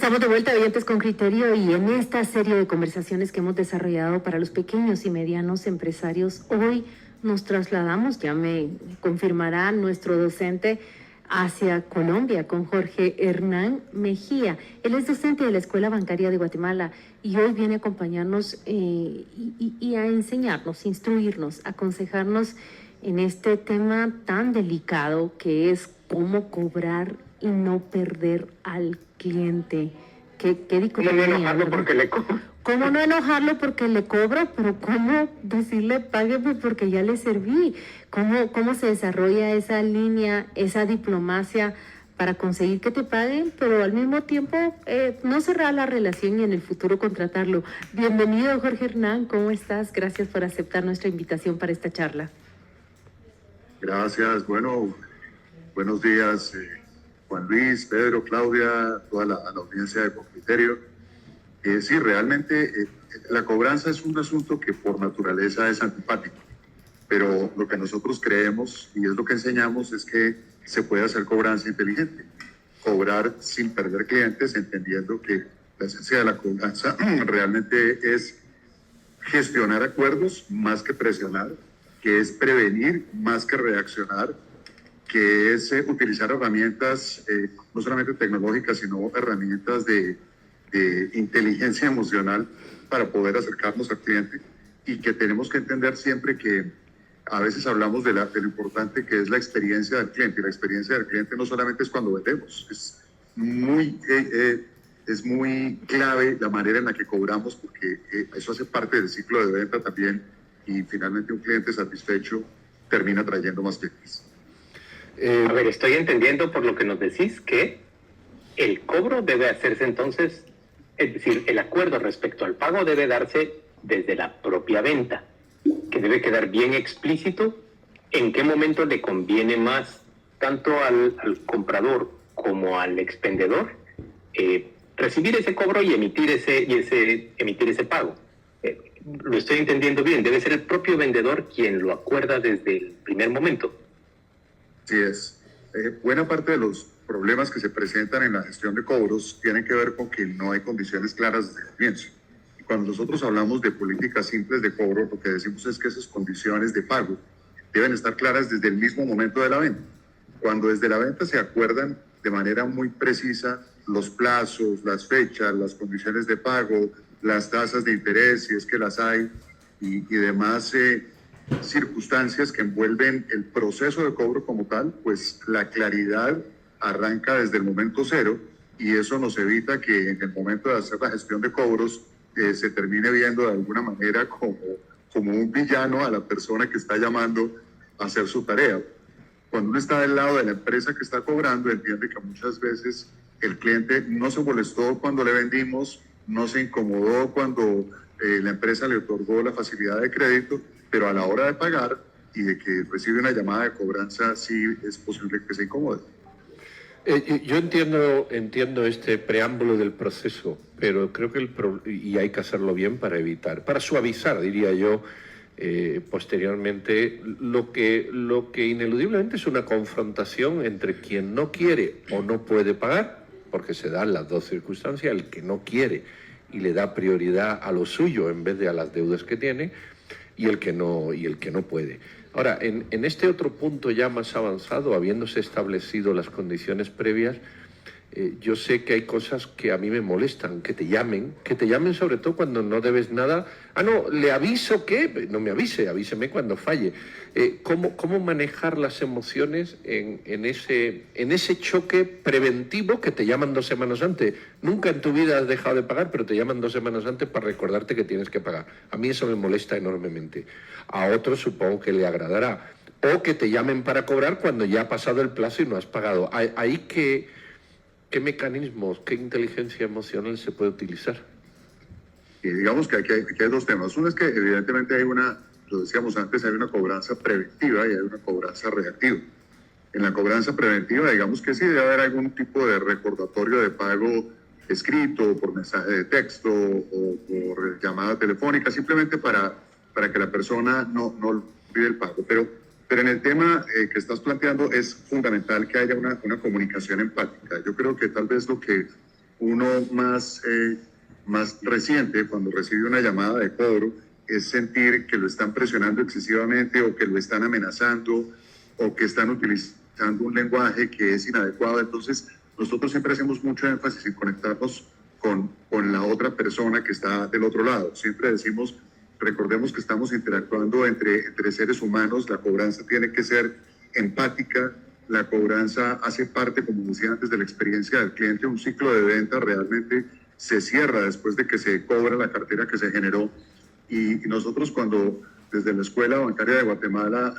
Estamos de vuelta, Oyentes con Criterio, y en esta serie de conversaciones que hemos desarrollado para los pequeños y medianos empresarios, hoy nos trasladamos, ya me confirmará nuestro docente, hacia Colombia con Jorge Hernán Mejía. Él es docente de la Escuela Bancaria de Guatemala y hoy viene a acompañarnos y a enseñarnos, instruirnos, aconsejarnos en este tema tan delicado que es cómo cobrar y no perder al cliente. ¿Qué dicotomía? ¿Cómo no enojarlo porque le cobro? ¿Cómo no enojarlo porque le cobro? Pero ¿cómo decirle págueme porque ya le serví? ¿Cómo se desarrolla esa línea, esa diplomacia para conseguir que te paguen, pero al mismo tiempo no cerrar la relación y en el futuro contratarlo? Bienvenido, Jorge Hernán, ¿cómo estás? Gracias por aceptar nuestra invitación para esta charla. Gracias, bueno, buenos días, Juan Luis, Pedro, Claudia, toda la audiencia de Con Criterio. Sí, realmente la cobranza es un asunto que por naturaleza es antipático, pero lo que nosotros creemos y es lo que enseñamos es que se puede hacer cobranza inteligente, cobrar sin perder clientes, entendiendo que la esencia de la cobranza realmente es gestionar acuerdos más que presionar, que es prevenir más que reaccionar, que es utilizar herramientas no solamente tecnológicas, sino herramientas de inteligencia emocional para poder acercarnos al cliente, y que tenemos que entender siempre que a veces hablamos de lo importante que es la experiencia del cliente. Y la experiencia del cliente no solamente es cuando vendemos, es muy clave la manera en la que cobramos, porque eso hace parte del ciclo de venta también, y finalmente un cliente satisfecho termina trayendo más clientes. A ver, estoy entendiendo por lo que nos decís que el cobro debe hacerse entonces, es decir, el acuerdo respecto al pago debe darse desde la propia venta, que debe quedar bien explícito en qué momento le conviene más tanto al comprador como al expendedor recibir ese cobro y emitir ese pago. Lo estoy entendiendo bien, debe ser el propio vendedor quien lo acuerda desde el primer momento. Así es. Buena parte de los problemas que se presentan en la gestión de cobros tienen que ver con que no hay condiciones claras desde el comienzo. Y cuando nosotros hablamos de políticas simples de cobro, lo que decimos es que esas condiciones de pago deben estar claras desde el mismo momento de la venta. Cuando desde la venta se acuerdan de manera muy precisa los plazos, las fechas, las condiciones de pago, las tasas de interés, si es que las hay, y demás circunstancias que envuelven el proceso de cobro como tal, pues la claridad arranca desde el momento cero, y eso nos evita que en el momento de hacer la gestión de cobros se termine viendo de alguna manera como un villano a la persona que está llamando a hacer su tarea. Cuando uno está del lado de la empresa que está cobrando, entiende que muchas veces el cliente no se molestó cuando le vendimos, no se incomodó cuando la empresa le otorgó la facilidad de crédito, pero a la hora de pagar y de que recibe una llamada de cobranza, sí es posible que se incomode. Yo entiendo este preámbulo del proceso, pero creo que y hay que hacerlo bien para suavizar, diría yo, posteriormente, lo que ineludiblemente es una confrontación entre quien no quiere o no puede pagar, porque se dan las dos circunstancias, el que no quiere y le da prioridad a lo suyo en vez de a las deudas que tiene, y el que no puede. Ahora, en este otro punto ya más avanzado, habiéndose establecido las condiciones previas, yo sé que hay cosas que a mí me molestan, que te llamen sobre todo cuando no debes nada. No, le aviso que, no me avise, avíseme cuando falle. ¿Cómo manejar las emociones en ese choque preventivo que te llaman 2 semanas antes? Nunca en tu vida has dejado de pagar, pero te llaman 2 semanas antes para recordarte que tienes que pagar. A mí eso me molesta enormemente. A otros supongo que le agradará. O que te llamen para cobrar cuando ya ha pasado el plazo y no has pagado. Hay ¿Qué mecanismos, qué inteligencia emocional se puede utilizar? Y digamos que aquí hay dos temas. Uno es que evidentemente lo decíamos antes, hay una cobranza preventiva y hay una cobranza reactiva. En la cobranza preventiva, digamos que sí debe haber algún tipo de recordatorio de pago escrito, por mensaje de texto o por llamada telefónica, simplemente para que la persona no olvide el pago. Pero en el tema que estás planteando es fundamental que haya una comunicación empática. Yo creo que tal vez lo que Uno más reciente, cuando recibe una llamada de cobro, es sentir que lo están presionando excesivamente o que lo están amenazando o que están utilizando un lenguaje que es inadecuado. Entonces, nosotros siempre hacemos mucho énfasis en conectarnos con la otra persona que está del otro lado. Siempre decimos, recordemos que estamos interactuando entre seres humanos, la cobranza tiene que ser empática, la cobranza hace parte, como decía antes, de la experiencia del cliente. Un ciclo de venta realmente se cierra después de que se cobra la cartera que se generó. Y nosotros cuando desde la Escuela Bancaria de Guatemala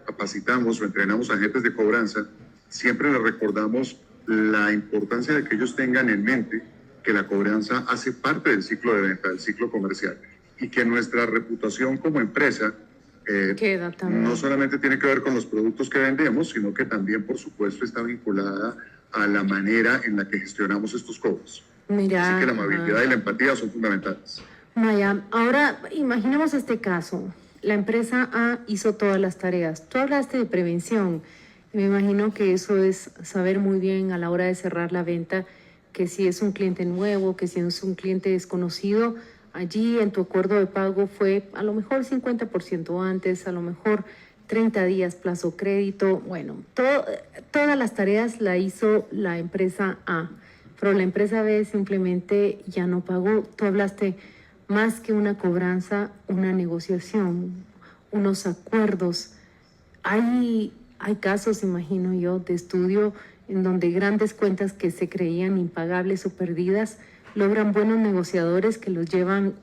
capacitamos o entrenamos a agentes de cobranza, siempre les recordamos la importancia de que ellos tengan en mente que la cobranza hace parte del ciclo de venta, del ciclo comercial, y que nuestra reputación como empresa no solamente tiene que ver con los productos que vendemos, sino que también, por supuesto, está vinculada a la manera en la que gestionamos estos cobros. Mira, así que la amabilidad y la empatía son fundamentales. Maya, ahora imaginemos este caso. La empresa A hizo todas las tareas. Tú hablaste de prevención. Y me imagino que eso es saber muy bien a la hora de cerrar la venta que si es un cliente nuevo, que si es un cliente desconocido, allí en tu acuerdo de pago fue a lo mejor 50% antes, a lo mejor 30 días plazo crédito. Bueno, todas las tareas la hizo la empresa A, pero la empresa B simplemente ya no pagó. Tú hablaste más que una cobranza, una negociación, unos acuerdos. Hay casos, imagino yo, de estudio en donde grandes cuentas que se creían impagables o perdidas logran buenos negociadores que los llevan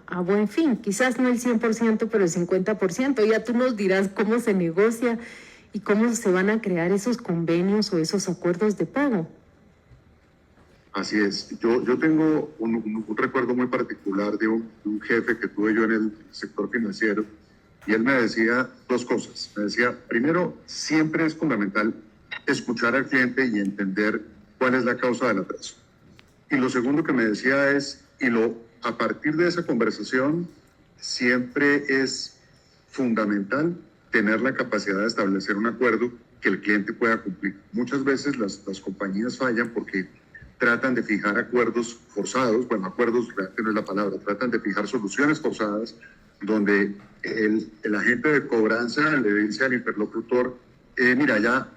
a buen fin. Quizás no el 100%, pero el 50%. Ya tú nos dirás cómo se negocia y cómo se van a crear esos convenios o esos acuerdos de pago. Así es. Yo tengo un recuerdo muy particular de un jefe que tuve yo en el sector financiero, y él me decía dos cosas. Me decía, primero, siempre es fundamental escuchar al cliente y entender cuál es la causa del atraso. Y lo segundo que me decía es, a partir de esa conversación, siempre es fundamental tener la capacidad de establecer un acuerdo que el cliente pueda cumplir. Muchas veces las compañías fallan porque tratan de fijar acuerdos forzados, bueno, acuerdos realmente no es la palabra, tratan de fijar soluciones forzadas donde el agente de cobranza le dice al interlocutor, mira, ya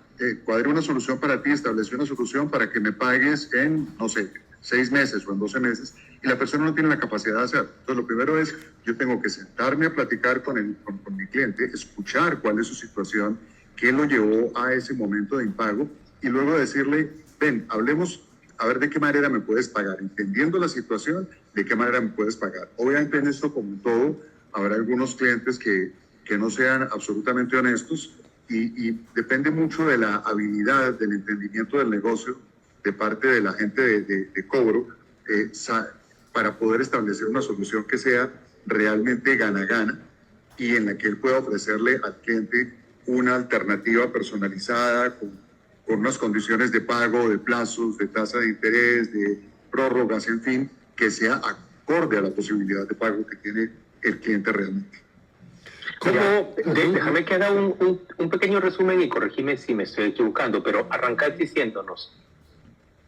cuadré una solución para ti, establecí una solución para que me pagues en, no sé, 6 meses o en 12 meses, y la persona no tiene la capacidad de hacerlo. Entonces, lo primero es, yo tengo que sentarme a platicar con mi cliente, escuchar cuál es su situación, qué lo llevó a ese momento de impago, y luego decirle, ven, hablemos a ver de qué manera me puedes pagar, entendiendo la situación, de qué manera me puedes pagar. Obviamente en esto, como en todo, habrá algunos clientes que no sean absolutamente honestos, y depende mucho de la habilidad, del entendimiento del negocio de parte de la gente de cobro, para poder establecer una solución que sea realmente gana-gana y en la que él pueda ofrecerle al cliente una alternativa personalizada con unas condiciones de pago, de plazos, de tasa de interés, de prórrogas, en fin, que sea acorde a la posibilidad de pago que tiene el cliente realmente. Déjame que haga un pequeño resumen y corregime si me estoy equivocando, pero arrancad diciéndonos,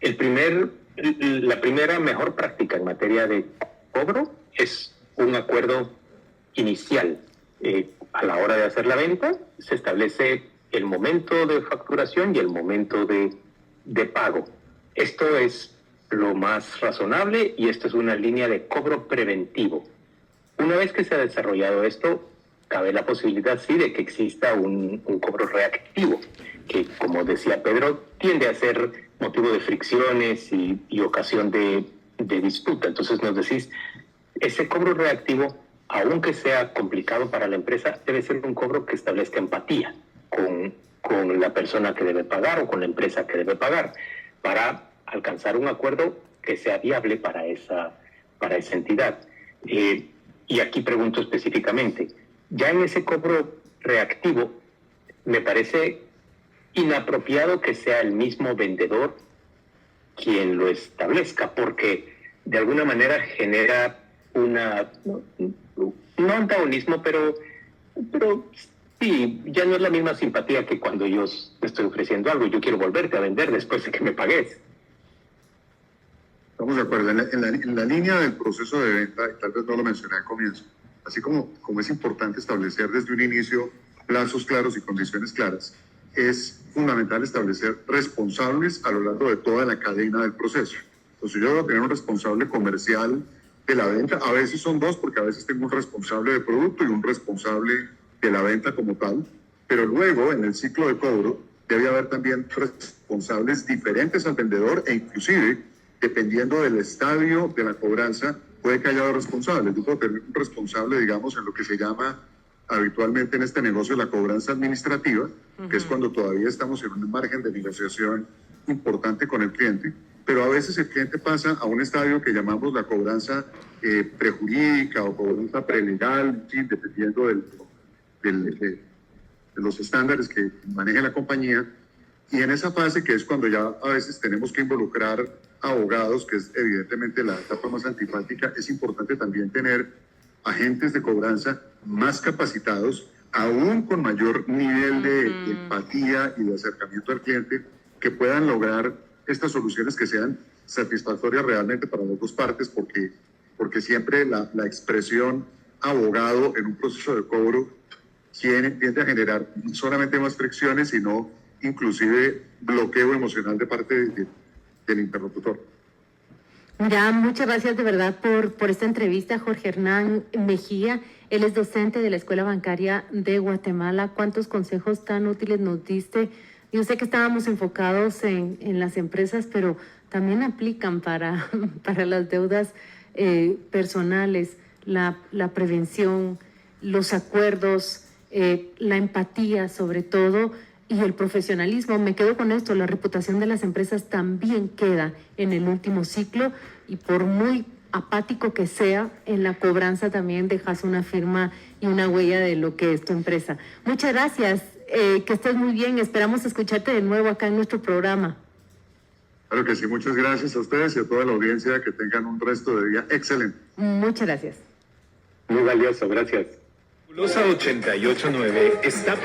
la primera mejor práctica en materia de cobro es un acuerdo inicial. A la hora de hacer la venta se establece el momento de facturación y el momento de pago. Esto es lo más razonable y esto es una línea de cobro preventivo. Una vez que se ha desarrollado esto, cabe la posibilidad, sí, de que exista un cobro reactivo, que, como decía Pedro, tiende a ser motivo de fricciones y ocasión de disputa. Entonces nos decís, ese cobro reactivo, aunque sea complicado para la empresa, debe ser un cobro que establezca empatía con la persona que debe pagar o con la empresa que debe pagar, para alcanzar un acuerdo que sea viable para esa entidad. Y aquí pregunto específicamente, ya en ese cobro reactivo, me parece inapropiado que sea el mismo vendedor quien lo establezca, porque de alguna manera genera no antagonismo, pero sí, ya no es la misma simpatía que cuando yo te estoy ofreciendo algo. Yo quiero volverte a vender después de que me pagues. Estamos de acuerdo. En la línea del proceso de venta, y tal vez no lo mencioné al comienzo, así como es importante establecer desde un inicio plazos claros y condiciones claras, es fundamental establecer responsables a lo largo de toda la cadena del proceso. Entonces yo debo tener un responsable comercial de la venta, a veces son dos, porque a veces tengo un responsable de producto y un responsable de la venta como tal, pero luego en el ciclo de cobro debe haber también responsables diferentes al vendedor e inclusive, dependiendo del estadio de la cobranza, puede que haya dos responsables. Yo puedo tener un responsable, digamos, en lo que se llama habitualmente en este negocio la cobranza administrativa, que es cuando todavía estamos en un margen de negociación importante con el cliente, pero a veces el cliente pasa a un estadio que llamamos la cobranza prejurídica o cobranza prelegal, sí, dependiendo de los estándares que maneja la compañía, y en esa fase que es cuando ya a veces tenemos que involucrar abogados, que es evidentemente la etapa más antipática, es importante también tener agentes de cobranza más capacitados, aún con mayor nivel de empatía y de acercamiento al cliente, que puedan lograr estas soluciones que sean satisfactorias realmente para las dos partes, porque siempre la expresión abogado en un proceso de cobro tiende a generar no solamente más fricciones, sino inclusive bloqueo emocional de parte del interlocutor. Mira, muchas gracias de verdad por esta entrevista, Jorge Hernán Mejía. Él es docente de la Escuela Bancaria de Guatemala. ¿Cuántos consejos tan útiles nos diste? Yo sé que estábamos enfocados en las empresas, pero también aplican para las deudas personales, la prevención, los acuerdos, la empatía sobre todo, y el profesionalismo. Me quedo con esto, la reputación de las empresas también queda en el último ciclo, y por muy apático que sea, en la cobranza también dejas una firma y una huella de lo que es tu empresa. Muchas gracias, que estés muy bien, esperamos escucharte de nuevo acá en nuestro programa. Claro que sí, muchas gracias a ustedes y a toda la audiencia, que tengan un resto de día excelente. Muchas gracias. Muy valioso, gracias. Fabulosa 88.9 está